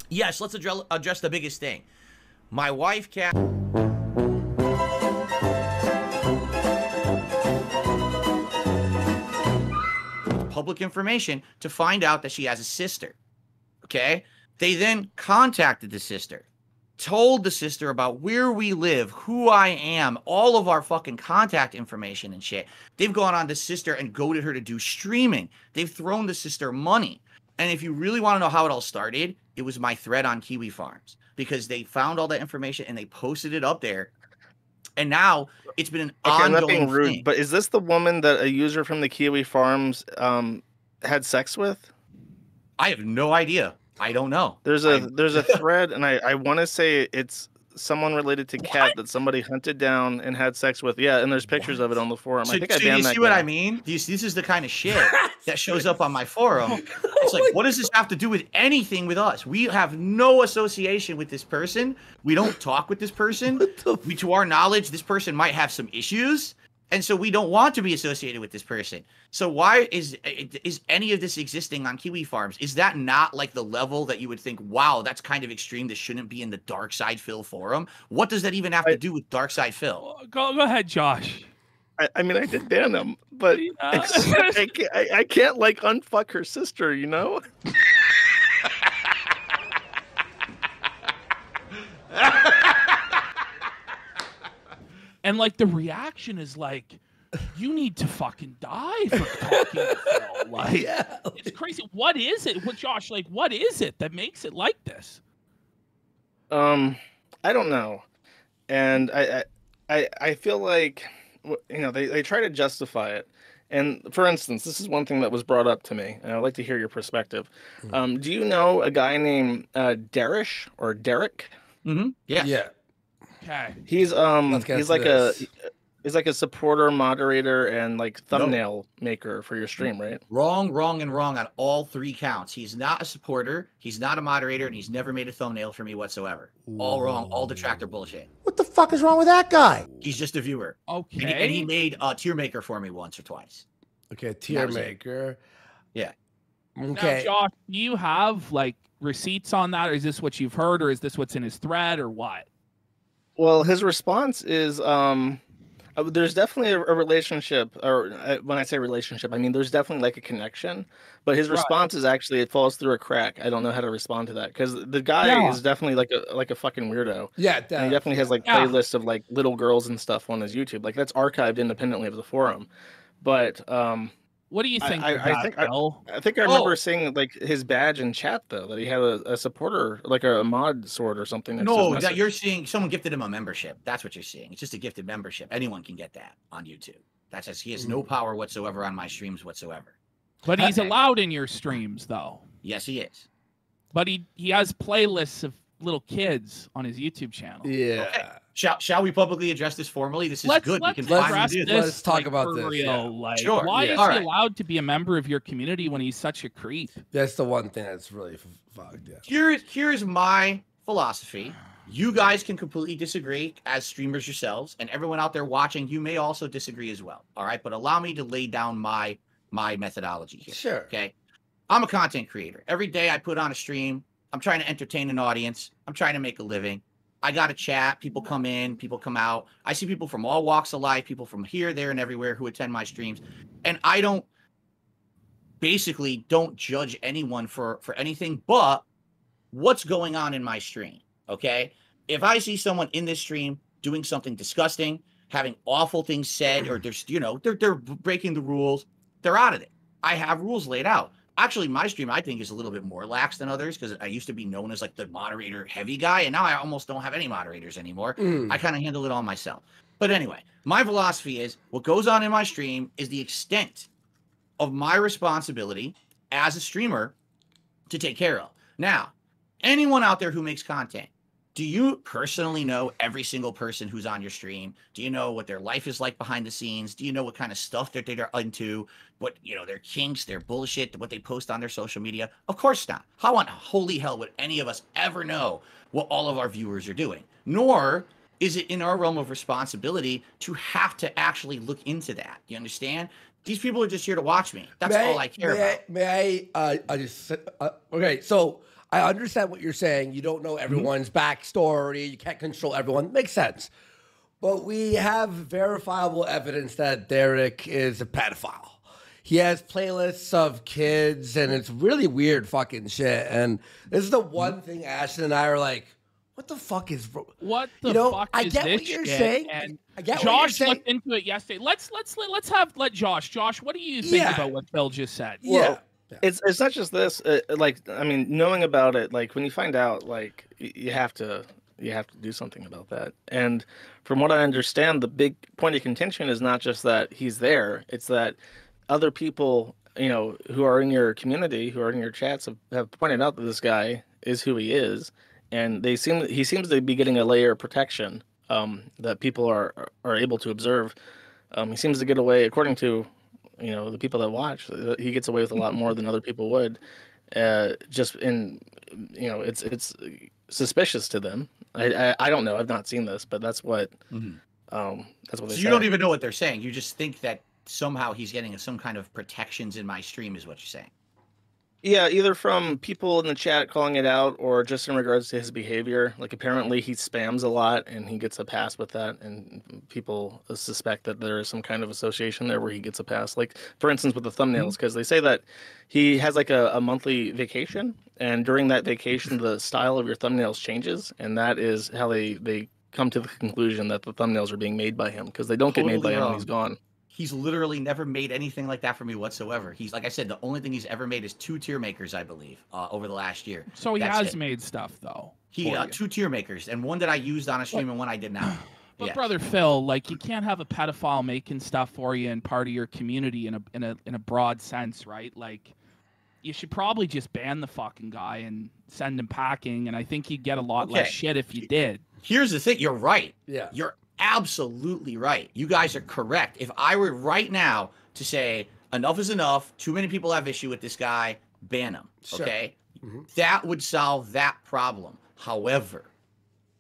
Yes, let's address the biggest thing. My wife can't. Public information to find out that she has a sister. Okay? They then contacted the sister, told the sister about where we live, who I am, all of our fucking contact information and shit. They've gone on the sister and goaded her to do streaming. They've thrown the sister money. And if you really want to know how it all started, it was my thread on Kiwi Farms, because they found all that information and they posted it up there. And now it's been an ongoing I'm not being rude, thing. but is this the woman that a user from the Kiwi Farms had sex with? I have no idea. I don't know. There's a thread, and I want to say it's someone related to Cat that somebody hunted down and had sex with. Yeah, and there's pictures of it on the forum. So, I think so I banned you that see what guy. I mean? This is the kind of shit that shows up on my forum. It's like, what does this have to do with anything with us? We have no association with this person. We don't talk with this person. To our knowledge, this person might have some issues, and so we don't want to be associated with this person. So why is any of this existing on Kiwi Farms? Is that not like the level that you would think, wow, that's kind of extreme, this shouldn't be in the Dark Side Phil forum? What does that even have to do with Dark Side Phil? Go ahead, Josh. I mean, I did ban him, but I can't like unfuck her sister, you know? And like the reaction is like, you need to fucking die for talking to Phil. Like, it's crazy. What is it? What, Josh? Like, what is it that makes it like this? I don't know, and I feel like, you know, they try to justify it. And for instance, this is one thing that was brought up to me, and I'd like to hear your perspective. Do you know a guy named Derich or Derich? Mm-hmm. Yeah. Yeah. Okay. He's like a supporter, moderator, and like thumbnail maker for your stream, right? Wrong on all three counts. He's not a supporter, he's not a moderator, and he's never made a thumbnail for me whatsoever. All wrong, all detractor bullshit. What the fuck is wrong with that guy? He's just a viewer. Okay. And he made a tier maker for me once or twice. Okay, tier maker. Yeah. Okay. Now, Josh, do you have like receipts on that, or is this what you've heard, or is this what's in his thread, or what? Well, his response is there's definitely a relationship, or when I say relationship, I mean there's definitely like a connection, but his response is actually it falls through a crack. I don't know how to respond to that, because the guy is definitely like a fucking weirdo. Yeah, and he definitely has like playlists of like little girls and stuff on his YouTube. Like that's archived independently of the forum. But what do you think? I think I remember seeing like his badge in chat though, that he had a supporter, like a mod sword or something. No, that you're seeing someone gifted him a membership. That's what you're seeing. It's just a gifted membership. Anyone can get that on YouTube. That's just, he has no power whatsoever on my streams whatsoever. But he's allowed in your streams though. Yes, he is. But he has playlists of little kids on his YouTube channel. Yeah. Okay. Shall we publicly address this formally? This is good. We can finally do this. Let's talk about this. Real. Like, sure. Why is he allowed to be a member of your community when he's such a creep? That's the one thing that's really fucked. Yeah. Here's my philosophy. You guys can completely disagree as streamers yourselves, and everyone out there watching, you may also disagree as well. All right, but allow me to lay down my methodology here. Sure. Okay. I'm a content creator. Every day I put on a stream. I'm trying to entertain an audience. I'm trying to make a living. I got a chat. People come in, people come out. I see people from all walks of life, people from here, there, and everywhere who attend my streams. And I don't judge anyone for anything but what's going on in my stream. Okay. If I see someone in this stream doing something disgusting, having awful things said, or they're breaking the rules, they're out of it. I have rules laid out. Actually, my stream, I think, is a little bit more lax than others, because I used to be known as like the moderator heavy guy, and now I almost don't have any moderators anymore. I kind of handle it all myself. But anyway, my philosophy is what goes on in my stream is the extent of my responsibility as a streamer to take care of. Now, anyone out there who makes content, do you personally know every single person who's on your stream? Do you know what their life is like behind the scenes? Do you know what kind of stuff that they're into? What, their kinks, their bullshit, what they post on their social media? Of course not. How on holy hell would any of us ever know what all of our viewers are doing? Nor is it in our realm of responsibility to have to actually look into that. You understand? These people are just here to watch me. That's all I care about. Okay, so I understand what you're saying. You don't know everyone's backstory. You can't control everyone. Makes sense. But we have verifiable evidence that Derich is a pedophile. He has playlists of kids, and it's really weird fucking shit. And this is the one thing Ashton and I are like, what the fuck is... What the fuck I is get this what you're shit? saying. And I get what Josh you're saying. looked into it yesterday. Let's let Josh. Josh, what do you think about what Phil just said? Well, it's not just this. I mean, knowing about it, like when you find out, like you have to do something about that. And from what I understand, the big point of contention is not just that he's there; it's that other people, who are in your community, who are in your chats, have pointed out that this guy is who he is, and he seems to be getting a layer of protection that people are able to observe. He seems to get away, according to the people that watch, he gets away with a lot more than other people would. Just in, it's suspicious to them. I don't know. I've not seen this, but that's what that's what they say. You don't even know what they're saying. You just think that somehow he's getting some kind of protections in my stream, is what you're saying. Yeah, either from people in the chat calling it out, or just in regards to his behavior. Like apparently he spams a lot and he gets a pass with that, and people suspect that there is some kind of association there where he gets a pass. Like for instance with the thumbnails, because they say that he has like a monthly vacation, and during that vacation the style of your thumbnails changes, and that is how they come to the conclusion that the thumbnails are being made by him, because they don't get made by him when he's gone. He's literally never made anything like that for me whatsoever. He's, like I said, the only thing he's ever made is 2 tier makers, I believe, over the last year. So he has made stuff, though. He 2 tier makers, and one that I used on a stream and one I did not. But brother Phil, like you can't have a pedophile making stuff for you and part of your community in a broad sense, right? Like you should probably just ban the fucking guy and send him packing, and I think you'd get a lot less shit if you did. Here's the thing, you're right. Yeah. You're absolutely right. You guys are correct. If I were right now to say enough is enough, too many people have issue with this guy, ban him. Sure. Okay? That would solve that problem. However,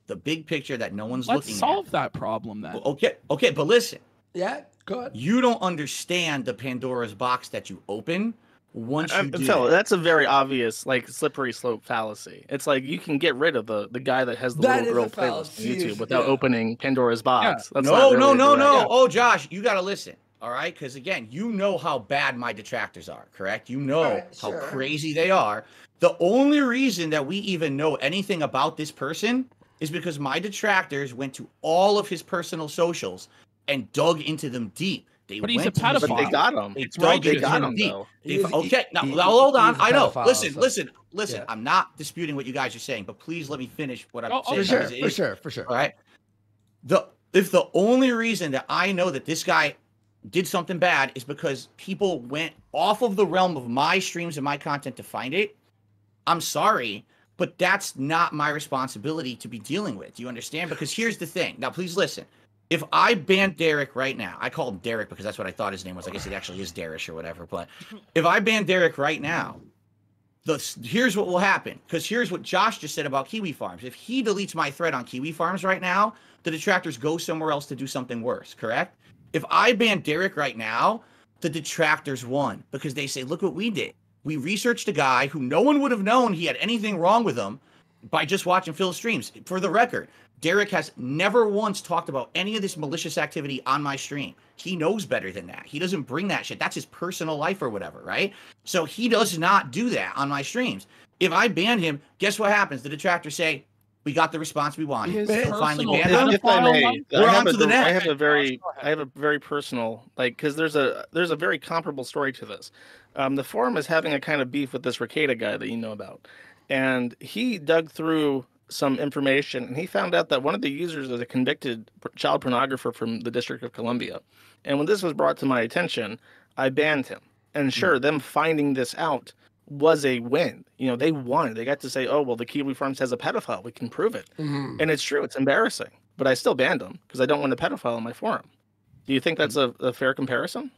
the big picture that no one's looking at. Let's solve that problem then. Okay, but listen. Yeah, good. You don't understand the Pandora's box that you open once you do Phil, that's a very obvious, like, slippery slope fallacy. It's like you can get rid of the guy that has the little girl playlist on YouTube without opening Pandora's box. Yeah. That's no. Oh, Josh, you got to listen. All right? Because, again, you know how bad my detractors are, correct? You know how crazy they are. The only reason that we even know anything about this person is because my detractors went to all of his personal socials and dug into them deep. But he's a pedophile. But they got him. They got him, though. Now hold on. I know. Listen. Yeah. I'm not disputing what you guys are saying, but please let me finish what I'm saying. For sure. All right. If the only reason that I know that this guy did something bad is because people went off of the realm of my streams and my content to find it, I'm sorry, but that's not my responsibility to be dealing with. Do you understand? Because here's the thing. Now, please listen. If I ban Derich right now, I call him Derich because that's what I thought his name was. I guess it actually is Derich or whatever. But if I ban Derich right now, here's what will happen. Because here's what Josh just said about Kiwi Farms. If he deletes my thread on Kiwi Farms right now, the detractors go somewhere else to do something worse, correct? If I ban Derich right now, the detractors won because they say, look what we did. We researched a guy who no one would have known he had anything wrong with him by just watching Phil's streams. For the record, Derich has never once talked about any of this malicious activity on my stream. He knows better than that. He doesn't bring that shit. That's his personal life or whatever, right? So he does not do that on my streams. If I ban him, guess what happens? The detractors say, we got the response we wanted. Finally ban him. If I may, we're on to the next. I have a very personal, like, because there's a very comparable story to this. The forum is having a kind of beef with this Ricada guy that you know about. And he dug through some information, and he found out that one of the users is a convicted child pornographer from the District of Columbia. And when this was brought to my attention, I banned him. And sure, them finding this out was a win. They won. They got to say, oh, well, the Kiwi Farms has a pedophile. We can prove it. And it's true. It's embarrassing. But I still banned him because I don't want a pedophile on my forum. Do you think that's a fair comparison?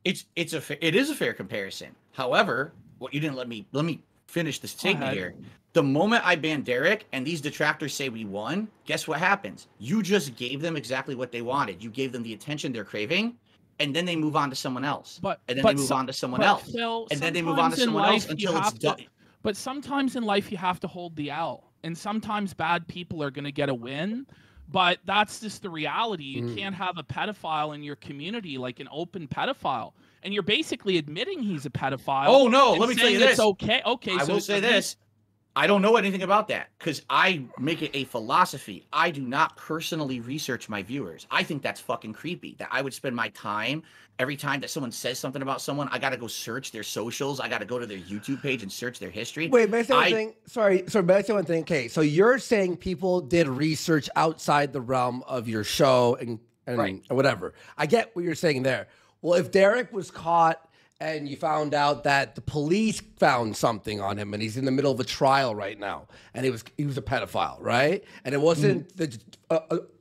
It is a fair comparison. However, what you didn't let me finish this statement here. The moment I ban Derich and these detractors say we won, guess what happens? You just gave them exactly what they wanted. You gave them the attention they're craving, and then they move on to someone else. And then they move on to someone else. And then they move on to someone else until it's done. But sometimes in life you have to hold the L, and sometimes bad people are going to get a win. But that's just the reality. You can't have a pedophile in your community, like an open pedophile, and you're basically admitting he's a pedophile. Oh no, let me tell you this. It's okay. I will say this. I don't know anything about that because I make it a philosophy. I do not personally research my viewers. I think that's fucking creepy. That I would spend my time every time that someone says something about someone, I got to go search their socials. I got to go to their YouTube page and search their history. Wait, may I say one thing? Sorry, may I say one thing? Okay, so you're saying people did research outside the realm of your show and whatever. I get what you're saying there. Well, if Derich was caught and you found out that the police found something on him and he's in the middle of a trial right now and he was a pedophile, right? And it wasn't the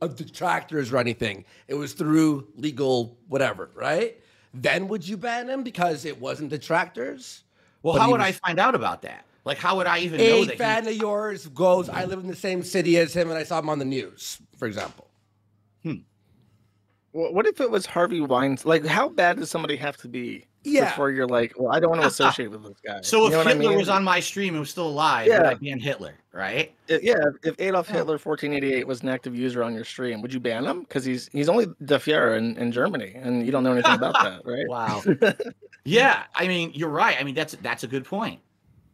detractors or anything. It was through legal whatever, right? Then would you ban him because it wasn't detractors? Well, how would I find out about that? Like, how would I even know that? A fan of yours goes, I live in the same city as him and I saw him on the news, for example. What if it was Harvey Weinstein? Like, how bad does somebody have to be before you're like, well, I don't want to associate with this guy? So if Hitler was on my stream and was still alive, would I ban Hitler, right? If Adolf Hitler 1488 was an active user on your stream, would you ban him? Because he's only the Führer in Germany, and you don't know anything about that, right? Wow. Yeah, I mean, you're right. I mean, that's a good point.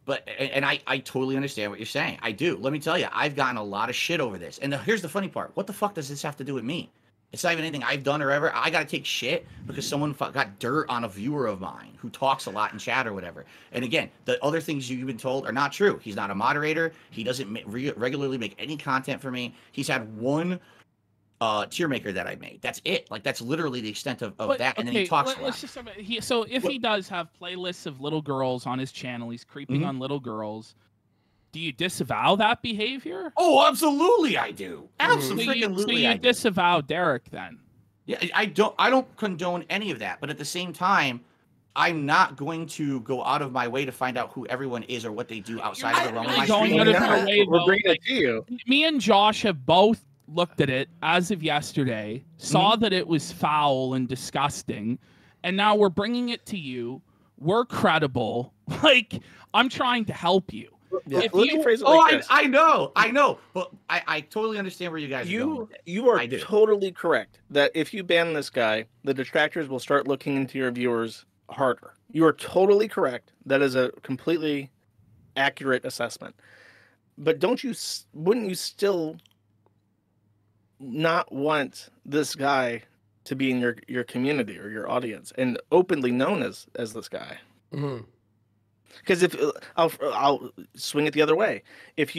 But I totally understand what you're saying. I do. Let me tell you, I've gotten a lot of shit over this. And here's the funny part. What the fuck does this have to do with me? It's not even anything I've done or ever. I got to take shit because someone got dirt on a viewer of mine who talks a lot in chat or whatever. And again, the other things you've been told are not true. He's not a moderator. He doesn't regularly make any content for me. He's had one tier maker that I made. That's it. Like, that's literally the extent of that. And then he talks a lot. So if he does have playlists of little girls on his channel, he's creeping on little girls. Do you disavow that behavior? Oh, absolutely, I do. Absolutely, so you disavow Derich then? Yeah, I don't condone any of that. But at the same time, I'm not going to go out of my way to find out who everyone is or what they do outside of the realm of my stream. We're bringing it to you. Me and Josh have both looked at it as of yesterday, saw that it was foul and disgusting, and now we're bringing it to you. We're credible. Like, I'm trying to help you. Yeah. Let me phrase it like this. I know, but I totally understand where you guys are going. You are totally correct that if you ban this guy, the detractors will start looking into your viewers harder. You are totally correct. That is a completely accurate assessment. But wouldn't you still not want this guy to be in your community or your audience and openly known as this guy? Mm-hmm. Because if I'll swing it the other way, it's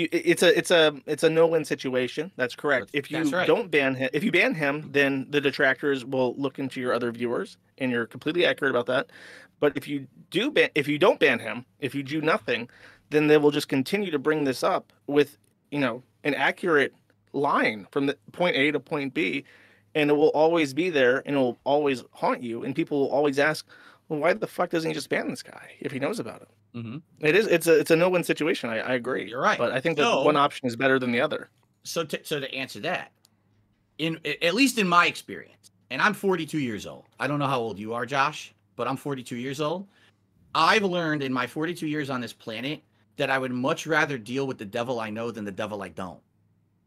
a no-win situation. That's correct. If you don't ban him, if you ban him, then the detractors will look into your other viewers, and you're completely accurate about that. But if you don't ban him, if you do nothing, then they will just continue to bring this up with an accurate line from the point A to point B, and it will always be there, and it will always haunt you, and people will always ask, well, why the fuck doesn't he just ban this guy if he knows about it? Mm-hmm. It's a no-win situation. I agree. You're right. But I think that one option is better than the other. So to answer that, at least in my experience, and I'm 42 years old. I don't know how old you are, Josh, but I'm 42 years old. I've learned in my 42 years on this planet that I would much rather deal with the devil I know than the devil I don't.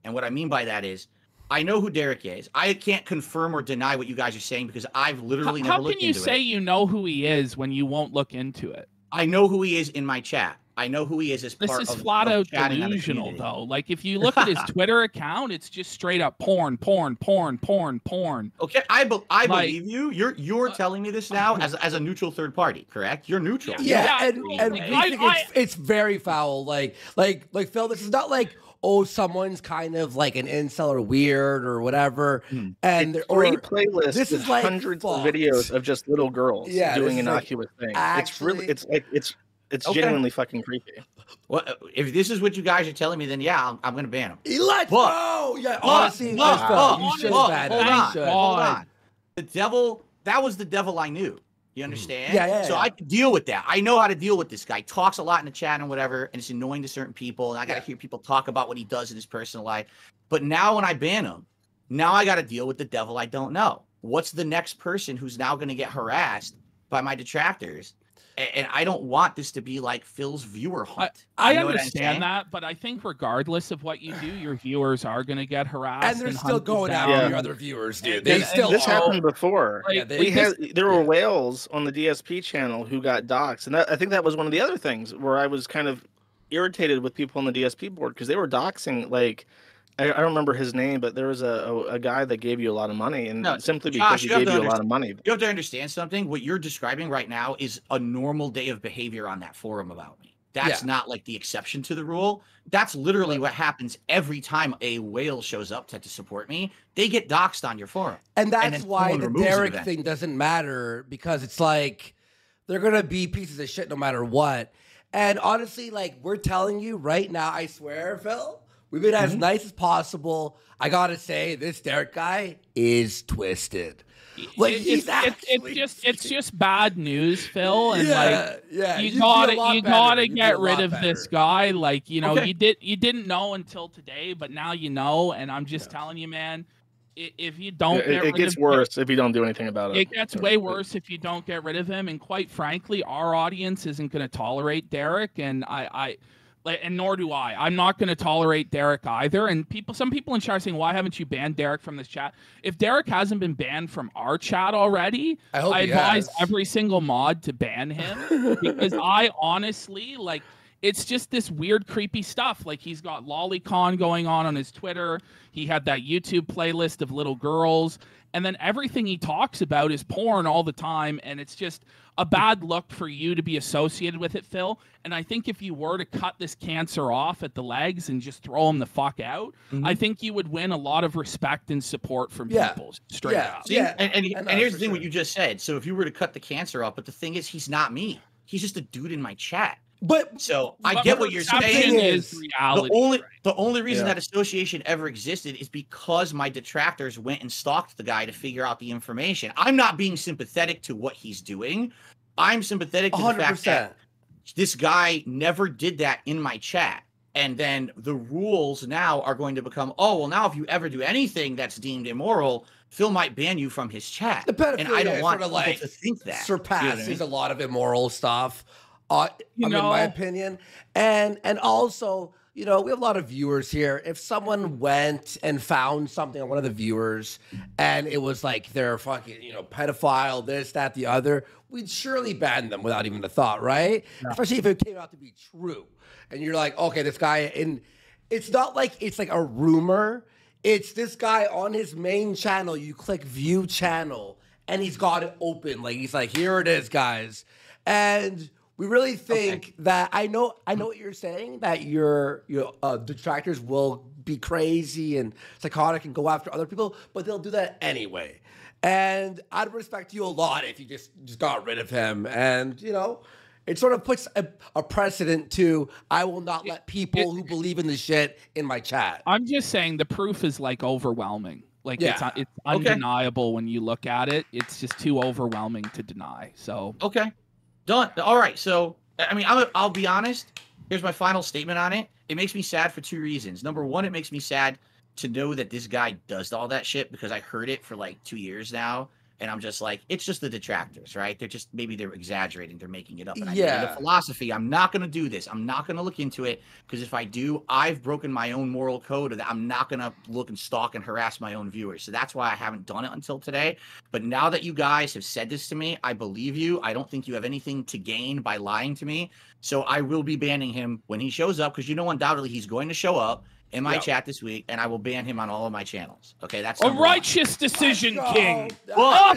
And what I mean by that is, I know who Derich is. I can't confirm or deny what you guys are saying because I've literally never looked into it. How can you say you know who he is when you won't look into it? I know who he is in my chat. I know who he is as part of. This is flat out delusional, though. Like, if you look at his Twitter account, it's just straight up porn. Okay, I believe you. You're telling me this now as a neutral third party, correct? You're neutral. Yeah, and we think it's very foul. Like Phil, this is not like, oh, someone's kind of like an incel or weird or whatever. And it's free playlists. This is like hundreds of videos of just little girls doing innocuous things. It's genuinely fucking creepy. Well, if this is what you guys are telling me, then yeah, I'm going to ban them. Let's go. Yeah, honestly, hold on. The devil, that was the devil I knew. You understand? Yeah. So I could deal with that. I know how to deal with this guy. He talks a lot in the chat and whatever, and it's annoying to certain people. And I got to hear people talk about what he does in his personal life. But now when I ban him, now I got to deal with the devil I don't know. What's the next person who's now going to get harassed by my detractors And I don't want this to be like Phil's viewer hunt. I You know what I'm understand saying? that, but I think regardless of what you do, your viewers are going to get harassed. And they're still hunted going down. after your other viewers, dude. They And still this are. happened before. Like, There were whales on the DSP channel who got doxxed, and I think that was one of the other things where I was kind of irritated with people on the DSP board because they were doxing. Like, I don't remember his name, but there was a guy that gave you a lot of money, and simply because he gave you a lot of money. You have to understand something. What you're describing right now is a normal day of behavior on that forum about me. That's not like the exception to the rule. That's literally what happens every time a whale shows up to support me. They get doxxed on your forum. And that's why the Derich thing doesn't matter, because it's like they're going to be pieces of shit no matter what. And honestly, like, we're telling you right now, I swear, Phil, we've been as nice as possible. I got to say, this Derich guy is twisted. Like, it's just bad news, Phil, and you gotta get rid of this guy. Like, you know, you didn't know until today, but now you know. And I'm just telling you, man, if you don't, it gets worse if you don't do anything about it. It gets way worse if you don't get rid of him. And quite frankly, our audience isn't going to tolerate Derich, and and nor do I. I'm not going to tolerate Derich either. And some people in chat are saying, why haven't you banned Derich from this chat? If Derich hasn't been banned from our chat already, I advise every single mod to ban him, because I honestly, like, it's just this weird, creepy stuff. Like, he's got lolicon going on his Twitter. He had that YouTube playlist of little girls. And then everything he talks about is porn all the time. And it's just a bad look for you to be associated with it, Phil. And I think if you were to cut this cancer off at the legs and just throw him the fuck out, I think you would win a lot of respect and support from people, straight up. See, and here's the thing, what you just said. So if you were to cut the cancer off, but the thing is, he's not me. He's just a dude in my chat. But I get what you're saying. Is reality, the only reason that association ever existed is because my detractors went and stalked the guy to figure out the information. I'm not being sympathetic to what he's doing. I'm sympathetic to 100%. The fact that this guy never did that in my chat. And then the rules now are going to become, oh, well, now if you ever do anything that's deemed immoral, Phil might ban you from his chat. And I don't want sort of people to think that. Surpasses a lot of immoral stuff. In my opinion, and also, you know, we have a lot of viewers here. If someone went and found something on one of the viewers, and it was like they're fucking, you know, pedophile, this, that, the other, we'd surely ban them without even a thought, right? Yeah. Especially if it came out to be true, and you're like, okay, this guy, and it's not like it's like a rumor. It's this guy on his main channel. You click view channel, and he's got it open. Like, he's like, here it is, guys, and we really think that I know what you're saying, that your detractors will be crazy and psychotic and go after other people, but they'll do that anyway. And I'd respect you a lot if you just got rid of him. And, you know, it sort of puts a precedent to, I will not let people who believe in the shit in my chat. I'm just saying the proof is like overwhelming. Like, it's undeniable when you look at it. It's just too overwhelming to deny. So done. All right. So, I mean, I'll be honest. Here's my final statement on it. It makes me sad for two reasons. Number one, it makes me sad to know that this guy does all that shit, because I heard it for like 2 years now. And I'm just like, it's just the detractors, right? Maybe they're exaggerating. They're making it up. And I made a philosophy. I'm not going to do this. I'm not going to look into it, because if I do, I've broken my own moral code that I'm not going to look and stalk and harass my own viewers. So that's why I haven't done it until today. But now that you guys have said this to me, I believe you. I don't think you have anything to gain by lying to me. So I will be banning him when he shows up, because undoubtedly he's going to show up in my chat this week, and I will ban him on all of my channels. Okay, that's a righteous decision, King. Well,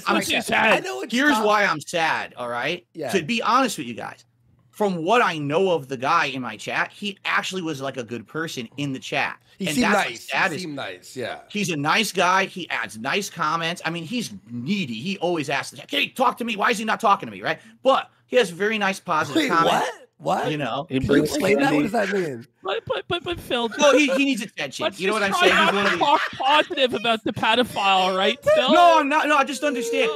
here's why I'm sad, all right? To be honest with you guys, from what I know of the guy in my chat, he actually was like a good person in the chat. He seemed nice. Yeah. He's a nice guy. He adds nice comments. I mean, he's needy. He always asks, "Hey, talk to me. Why is he not talking to me?" Right? But he has very nice positive comments. What? You know, can you explain that? What does that mean? But Phil, well, he needs attention. You know what I'm saying? He's one of talk positive about the pedophile, right, Phil? No, I'm not. No, I just understand.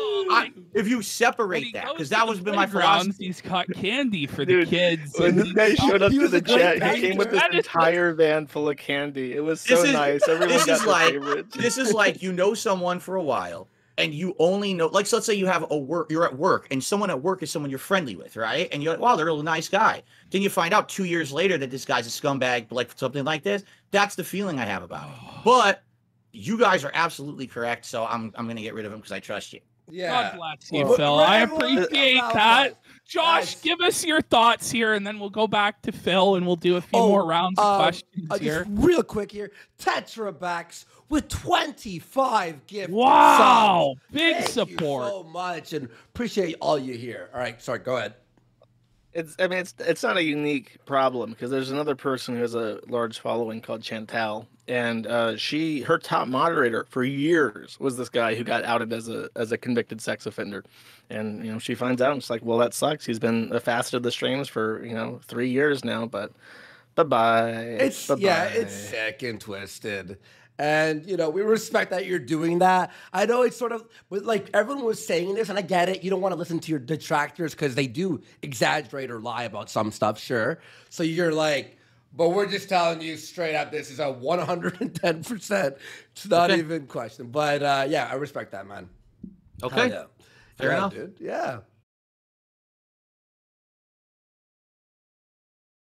If you separate that, because that was been my philosophy. He's caught candy for the kids. When this guy showed up to the chat, he came with this entire van full of candy. It was so nice. Everyone got their favorites. This is like, you know someone for a while. and you only know, like, so let's say you're at work, and someone at work is someone you're friendly with, right? And you're like, wow, they're a really nice guy. Then you find out 2 years later that this guy's a scumbag, like something like this. That's the feeling I have about it. But you guys are absolutely correct, so I'm gonna get rid of him because I trust you. Yeah. God bless you, Phil. I appreciate that. Josh, give us your thoughts here, and then we'll go back to Phil, and we'll do a few more rounds of questions here. Just real quick here. Tetrabacks with 25 gift Wow. subs. Big Thank support. You so much, and appreciate all you here. All right, sorry, go ahead. It's not a unique problem because there's another person who has a large following called Chantal, and her top moderator for years was this guy who got outed as a convicted sex offender, and she finds out and it's like, well, that sucks. He's been a facet of the streams for 3 years now, but bye-bye. It's sick and twisted. And, we respect that you're doing that. I know it's sort of, like, everyone was saying this, and I get it. You don't want to listen to your detractors because they do exaggerate or lie about some stuff, sure. So you're like, but we're just telling you straight up, this is a 110%. It's not even question. But, yeah, I respect that, man. Okay. Yeah. Fair enough. Dude. Yeah.